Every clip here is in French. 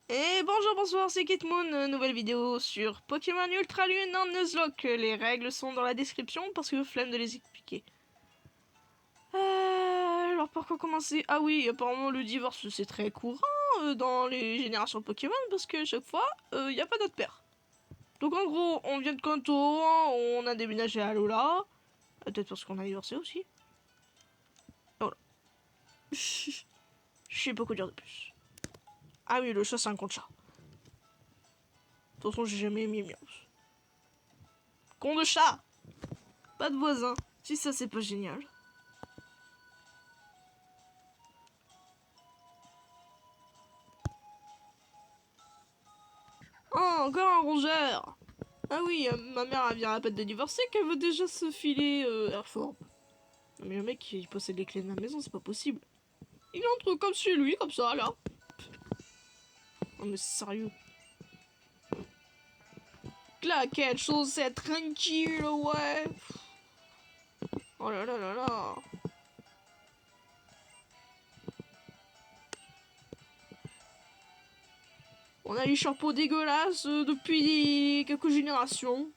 Et bonjour, bonsoir, c'est Kitmoon, nouvelle vidéo sur Pokémon Ultra Lune en Nuzlocke. Les règles sont dans la description parce que flemme de les expliquer. Alors par quoi commencer? Ah oui, apparemment le divorce c'est très courant dans les générations de Pokémon parce que chaque fois, il n'y a pas d'autre père. Donc en gros, on vient de Kanto, on a déménagé à Alola. Peut-être parce qu'on a divorcé aussi. Voilà. Je sais pas quoi dire de plus. Ah oui, le chat c'est un con de chat. De toute façon, j'ai jamais aimé Miaus. Con de chat! Pas de voisin. Si ça, c'est pas génial. Oh, encore un rongeur! Ah oui, ma mère vient à peine de divorcer qu'elle veut déjà se filer Airform. Non mais le mec, il possède les clés de ma maison, c'est pas possible. Il entre comme chez lui, comme ça, là. Non mais sérieux. Là, quelle chose, c'est tranquille, ouais. Oh là là là là. On a les chapeaux dégueulasses depuis quelques générations.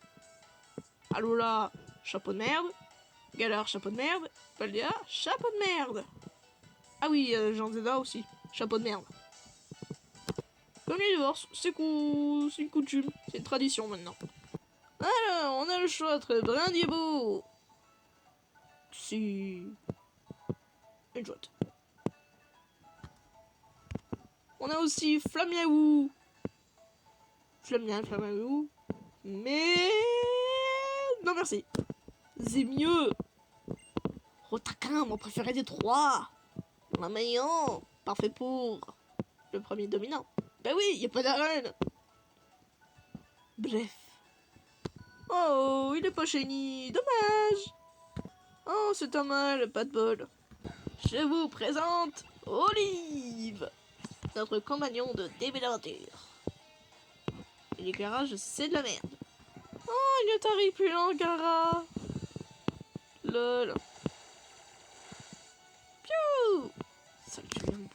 Allô là, chapeau de merde. Galar, chapeau de merde. Paldea, chapeau de merde. Ah oui, Jean Zeda aussi, chapeau de merde. Comme les divorces, c'est cool, c'est une coutume, c'est une tradition maintenant. Alors, on a le choix entre Brindiebo. Si. Une chouette. On a aussi Flamiaou. Flamiaou. Mais. Non merci. C'est mieux. Rotaquin, mon préféré des trois. La meilleure. Parfait pour le premier dominant. Bah oui, y a pas d'arène. Bref. Oh, il est pas shiny. Dommage. Oh, c'est un mal, pas de bol. Je vous présente Olive, notre compagnon de début d'aventure. Et l'éclairage, c'est de la merde. Oh, il est arrivé plus lent, Gara. Lol. Piou. Sale tunnel.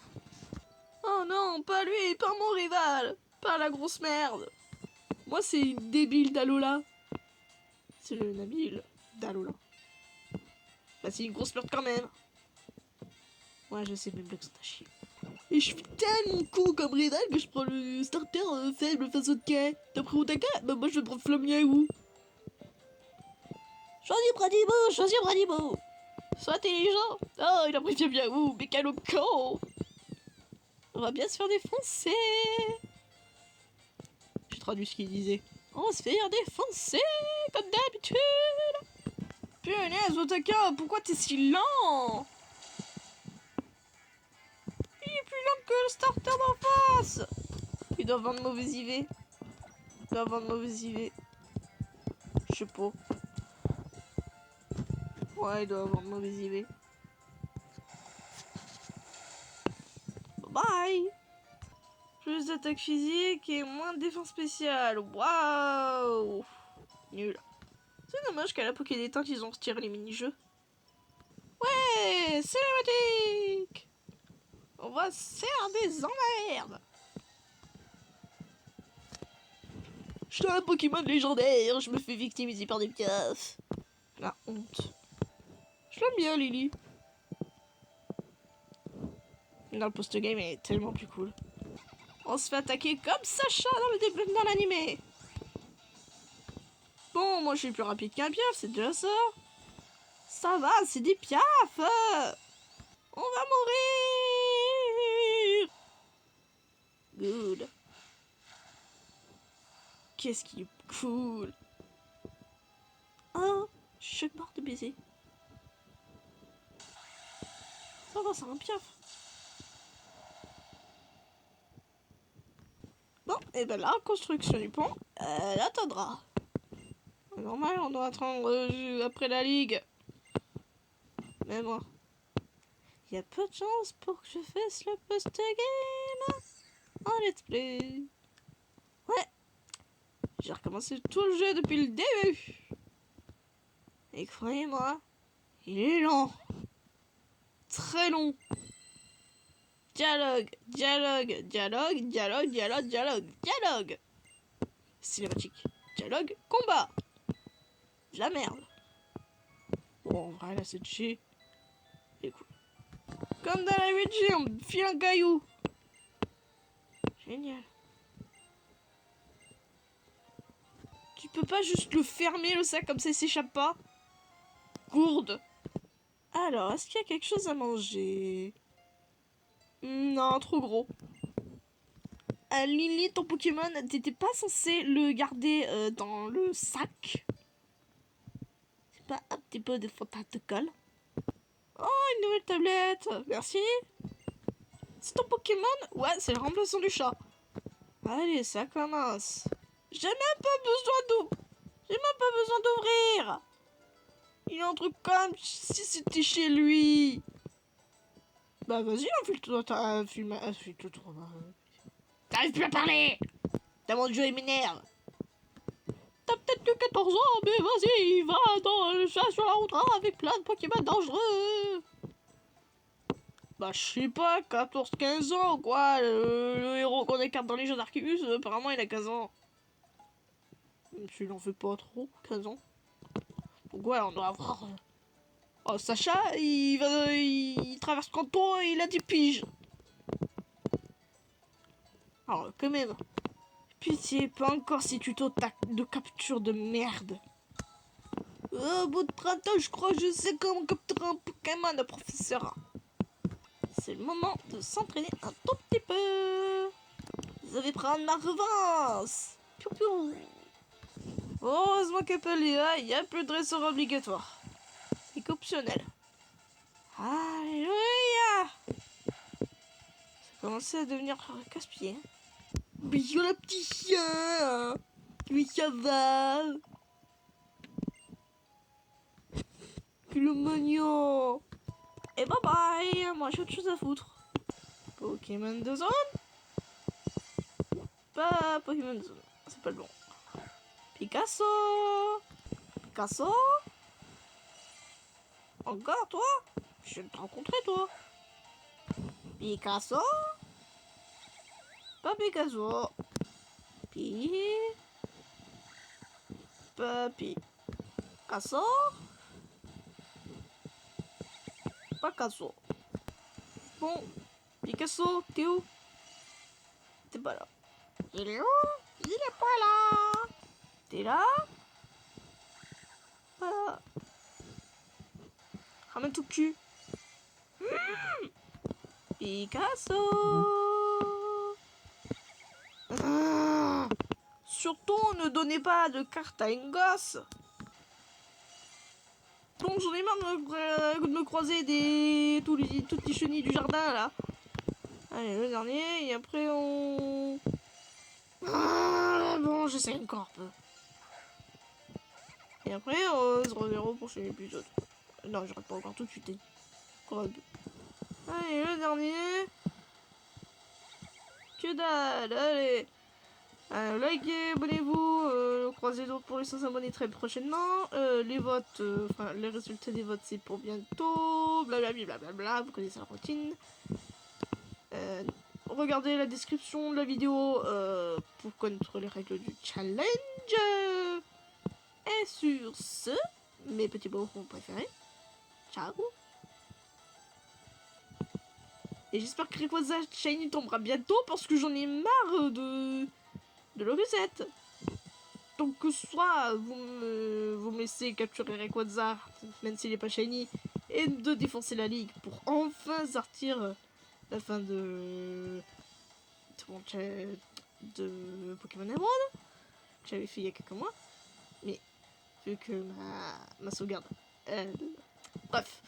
Oh non, pas lui, pas mon rival. Pas la grosse merde. Moi, c'est une débile d'Alola. C'est le Nabil d'Alola. Bah, c'est une grosse merde quand même. Ouais, je sais, même que ça t'a chier. Et je suis tellement con comme rival que je prends le starter faible face au quai. T'as pris Otaka? Bah moi je vais prendre Flamiaou. Choisis Bradibo. Sois intelligent. Oh, il a pris Flamiaou, mais quel con. On va bien se faire défoncer. J'ai traduit ce qu'il disait. On va se faire défoncer, comme d'habitude. Punaise, Otaka, pourquoi t'es si lent? Il est plus lent que le starter d'en face. Il doit vendre mauvais IV. Je sais pas. Ouais, il doit avoir mauvais IV. Bye. Plus d'attaque physique et moins de défense spéciale. Waouh. Nul. C'est dommage qu'à la Poké détente, ils ont retiré les mini-jeux. Ouais, cinématique. On va se faire des emmerdes. Je suis un Pokémon légendaire, je me fais victimiser par des piafs. La honte. Je l'aime bien, Lily. Dans le post-game, elle est tellement plus cool. On se fait attaquer comme Sacha dans l'animé. Bon, moi je suis plus rapide qu'un piaf, c'est déjà ça. Ça va, c'est des piafs. On va mourir. Good. Qu'est-ce qui est cool. Oh, je suis mort de baiser. Ça va, c'est un piaf. Bon, et ben la construction du pont, elle attendra. Normal, on doit attendre après la ligue. Mais moi, il y a peu de chance pour que je fasse le post-game en let's play. Ouais, j'ai recommencé tout le jeu depuis le début. Et croyez-moi, il est long. Très long. Dialogue, dialogue, dialogue, dialogue, dialogue, dialogue, dialogue. Cinématique. Dialogue, combat. De la merde. Bon, en vrai, la 7G. Écoute. Comme dans la 8G, on me file un caillou. Génial. Tu peux pas juste le fermer, le sac, comme ça, il s'échappe pas? Gourde. Alors, est-ce qu'il y a quelque chose à manger? Non, trop gros. Lily, ton Pokémon, t'étais pas censé le garder dans le sac? C'est pas un petit peu de protocole? Oh, une nouvelle tablette. Merci. C'est ton Pokémon? Ouais, c'est le remplaçant du chat. Allez, ça commence. J'ai même pas besoin d'ouvrir. Il entre comme si c'était chez lui. Bah vas-y, enfile-toi, enfile-toi. T'arrives plus à parler. T'as mon jeu, il m'énerve. T'as peut-être que 14 ans, mais vas-y, va dans le chat sur la route avec plein de Pokémon dangereux. Bah je sais pas, 14-15 ans quoi, le héros qu'on écarte dans les jeux d'Arceus, apparemment il a 15 ans. Même s'il en fait pas trop, 15 ans. Donc ouais, on doit avoir... Oh, Sacha, il traverse Kanto et il a 10 piges. Alors, quand même. Pitié, pas encore ces tutos de capture de merde. Au bout de 30 ans, je crois que je sais comment capturer un Pokémon, professeur. C'est le moment de s'entraîner un tout petit peu. Je vais prendre ma revanche. Piou piou. Heureusement qu'Apple il y a plus de dresseur obligatoire. C'est qu'optionnel. Alléluia. Ça commençait à devenir casse-pied. Bisous le petit chien. Oui, ça va. Le mignon. Et bye bye. Moi j'ai autre chose à foutre. Pokémon de zone. Pas Pokémon de zone. C'est pas le bon. Picasso. Picasso. Encore toi? Je viens de te rencontrer toi. Picasso. Pas Picasso. Papi. Picasso. Pas Picasso. Bon. Picasso, t'es où? T'es pas là. Il est où? Il est pas là. T'es là? Voilà. Ramène tout cul. Picasso. Surtout, ne donnez pas de carte à une gosse. Bon, j'en ai marre de me croiser toutes les chenilles du jardin, là. Allez, le dernier, et après on... bon, j'essaie encore un peu. Et après, on se reverra au prochain épisode. Non, j'arrête pas encore tout de suite. Encore un peu. Allez, le dernier. Que dalle, allez. Likez, abonnez-vous, croisez d'autres pour les 100 abonnés très prochainement. Les votes, enfin les résultats des votes c'est pour bientôt. Blablabla, blablabla, vous connaissez la routine. Regardez la description de la vidéo pour connaître les règles du challenge. Et sur ce, mes petits bonbons préférés. Ciao. Et j'espère que Rayquaza Shiny tombera bientôt parce que j'en ai marre de le reset. Donc soit vous me laissez capturer Rayquaza, même s'il n'est pas shiny, et de défoncer la ligue pour enfin sortir la fin de Pokémon Emerald, que j'avais fait il y a quelques mois. Mais vu que ma sauvegarde... bref.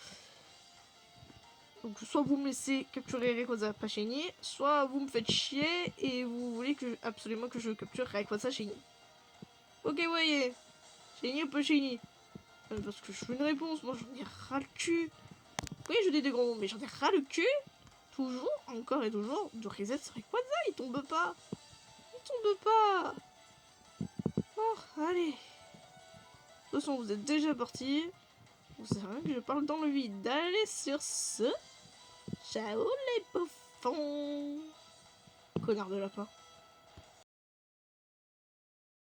Donc soit vous me laissez capturer Rayquaza pas shiny, soit vous me faites chier et vous voulez absolument que je capture Rayquaza shiny. Ok, voyez. Shiny ou pas shiny? Parce que je veux une réponse. Moi, j'en ai ras le cul. Oui, je dis des gros mots, mais j'en ai ras le cul. Toujours, encore et toujours, de reset sur Rayquaza. Il tombe pas. Il tombe pas. Oh, allez. De toute façon, vous êtes déjà partis. Vous savez que je parle dans le vide. Allez, sur ce. Ciao les poufs. fond. Connard de lapin.